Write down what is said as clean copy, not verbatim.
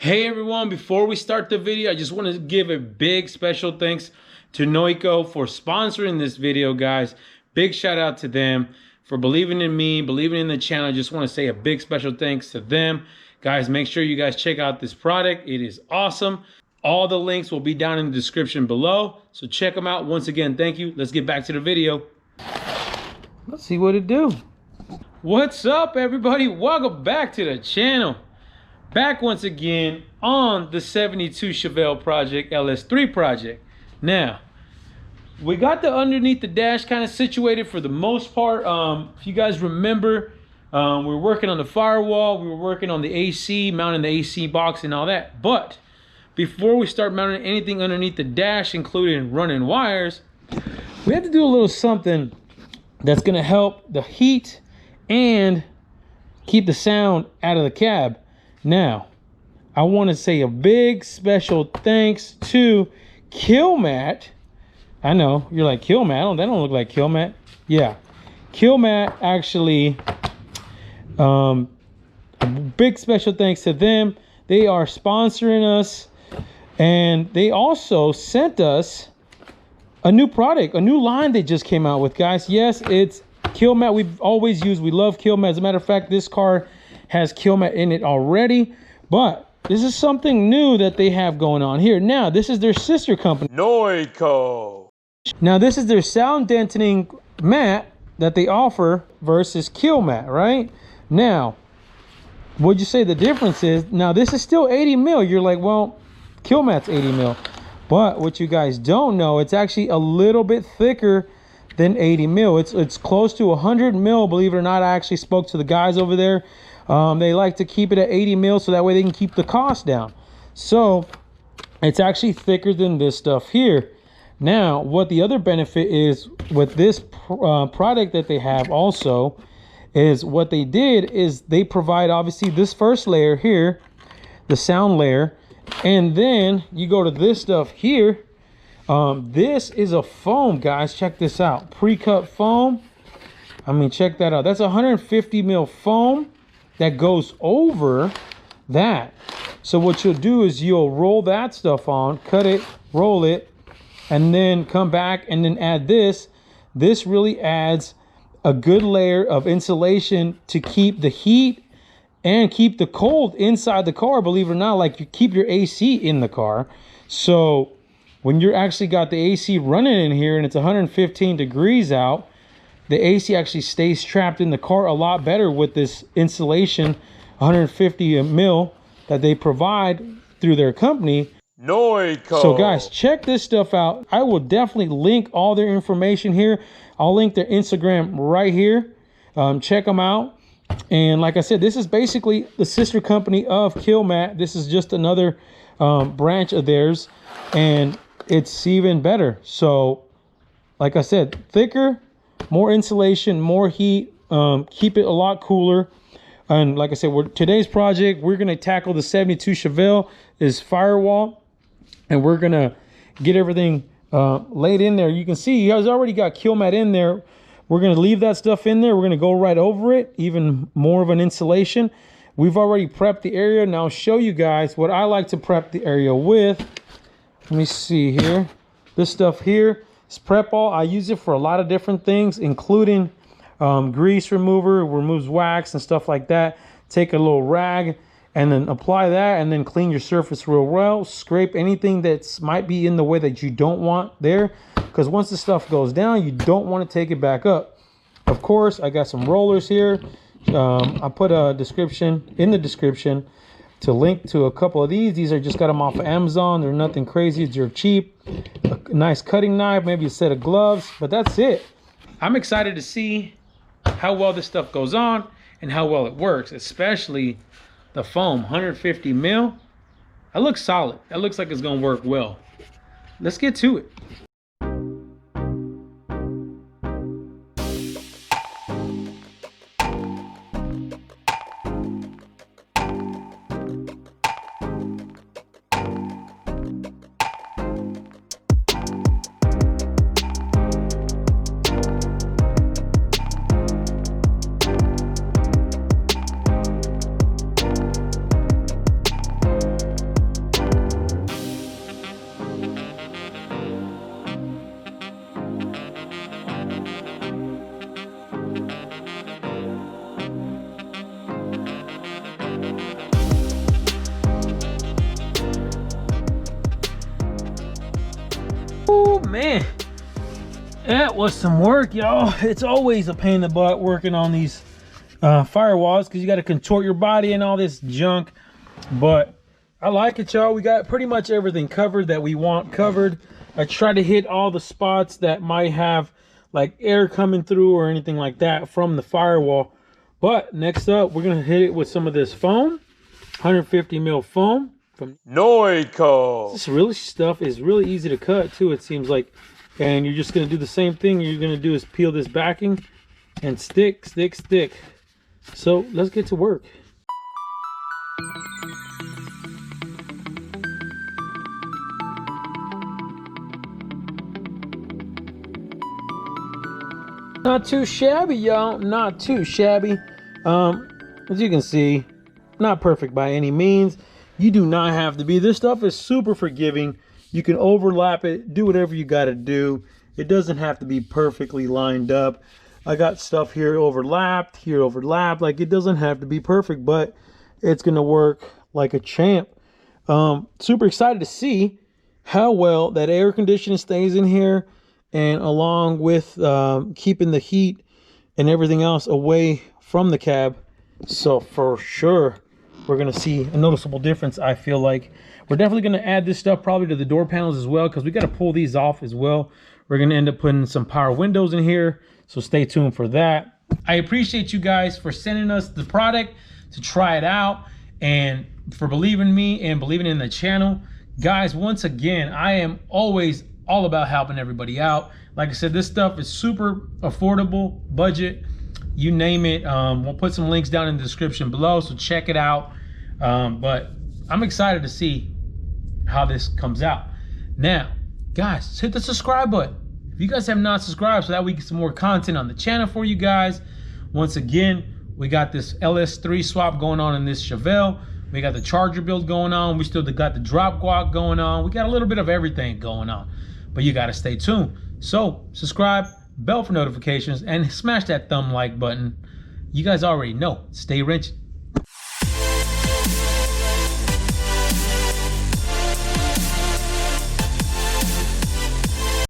Hey everyone, before we start the video, I just want to give a big special thanks to Noico for sponsoring this video, guys. Big shout out to them for believing in me, believing in the channel. I just want to say a big special thanks to them. Guys, make sure you guys check out this product. It is awesome. All the links will be down in the description below, so check them out. Once again, thank you. Let's get back to the video. Let's see what it do. What's up, everybody? Welcome back to the channel. Back once again on the 72 Chevelle project, LS3 project. Now, we got the underneath the dash kind of situated for the most part. If you guys remember, we were working on the firewall, we were working on the AC, mounting the AC box and all that. But before we start mounting anything underneath the dash, including running wires, we have to do a little something that's gonna help the heat and keep the sound out of the cab. Now, I want to say a big special thanks to Killmat. I know, you're like, Killmat? That don't look like Killmat. Yeah, Killmat actually, a big special thanks to them. They are sponsoring us, and they also sent us a new product, a new line they just came out with, guys. Yes, it's Killmat. We've always used, we love Killmat. As a matter of fact, this car has Killmat in it already, but this is something new that they have going on here. Now, this is their sister company, Noico. Now, this is their sound deadening mat that they offer versus Killmat, right? Now, what'd you say the difference is? Now, this is still 80 mil. You're like, well, Killmat's 80 mil. But what you guys don't know, it's actually a little bit thicker than 80 mil. It's close to 100 mil, believe it or not. I actually spoke to the guys over there. They like to keep it at 80 mil so that way they can keep the cost down. So it's actually thicker than this stuff here. Now, what the other benefit is with this product that they have also is what they did is they provide obviously this first layer here, the sound layer, and then you go to this stuff here. This is a foam, guys. Check this out. Pre-cut foam. I mean, check that out. That's 150 mil foam that goes over that. So what you'll do is you'll roll that stuff on, cut it, roll it, and then come back and then add this. This really adds a good layer of insulation to keep the heat and keep the cold inside the car, believe it or not. Like, you keep your AC in the car. So when you're actually got the AC running in here and it's 115 degrees out, the AC actually stays trapped in the car a lot better with this insulation 150 mil that they provide through their company, Noico. So guys, check this stuff out. I will definitely link all their information here. I'll link their Instagram right here. Check them out. And like I said, this is basically the sister company of Killmat. This is just another branch of theirs, and it's even better. So like I said, thicker, more insulation, more heat, keep it a lot cooler. And like I said, today's project, we're going to tackle the 72 Chevelle, is firewall, and we're going to get everything laid in there. You can see you guys already got Killmat in there. We're going to leave that stuff in there. We're going to go right over it, even more of an insulation. We've already prepped the area. Now I'll show you guys what I like to prep the area with. Let me see here. This stuff here is prep all. I use it for a lot of different things, including grease remover, removes wax and stuff like that. Take a little rag and then apply that, and then clean your surface real well. Scrape anything that might be in the way that you don't want there, because once the stuff goes down, you don't want to take it back up. Of course, I got some rollers here. I put a description in the description to link to a couple of these. These are just got them off of Amazon. They're nothing crazy. They're cheap. A nice cutting knife, maybe a set of gloves, but that's it. I'm excited to see how well this stuff goes on and how well it works, especially the foam, 150 mil. That looks solid. That looks like it's gonna work well. Let's get to it. man, that was some work, y'all. It's always a pain in the butt working on these firewalls because you got to contort your body and all this junk. But I like it, y'all. We got pretty much everything covered that we want covered. I try to hit all the spots that might have like air coming through or anything like that from the firewall. But next up, we're gonna hit it with some of this foam, 150 mil foam from Noico. This really stuff is really easy to cut too, it seems like. And you're just gonna do the same thing. You're gonna do is peel this backing and stick. So let's get to work. Not too shabby, y'all. Not too shabby. As you can see, not perfect by any means. You do not have to be. This stuff is super forgiving. You can overlap it, do whatever you got to do. It doesn't have to be perfectly lined up. I got stuff here overlapped. Like, it doesn't have to be perfect, but it's gonna work like a champ. Super excited to see how well that air conditioning stays in here, and along with keeping the heat and everything else away from the cab. So for sure, we're gonna see a noticeable difference. I feel like we're definitely gonna add this stuff probably to the door panels as well, because we got to pull these off as well. We're gonna end up putting some power windows in here, so stay tuned for that. I appreciate you guys for sending us the product to try it out, and for believing in me and believing in the channel. Guys, once again, I am always all about helping everybody out. Like I said, this stuff is super affordable, budget, you name it. We'll put some links down in the description below, so check it out. But I'm excited to see how this comes out. Now, guys, hit the subscribe button if you guys have not subscribed, so that we get some more content on the channel for you guys. Once again, we got this LS3 swap going on in this Chevelle. We got the Charger build going on. We still got the drop guac going on. We got a little bit of everything going on, but you got to stay tuned. So subscribe, bell for notifications, and smash that thumb like button. You guys already know. Stay wrenching.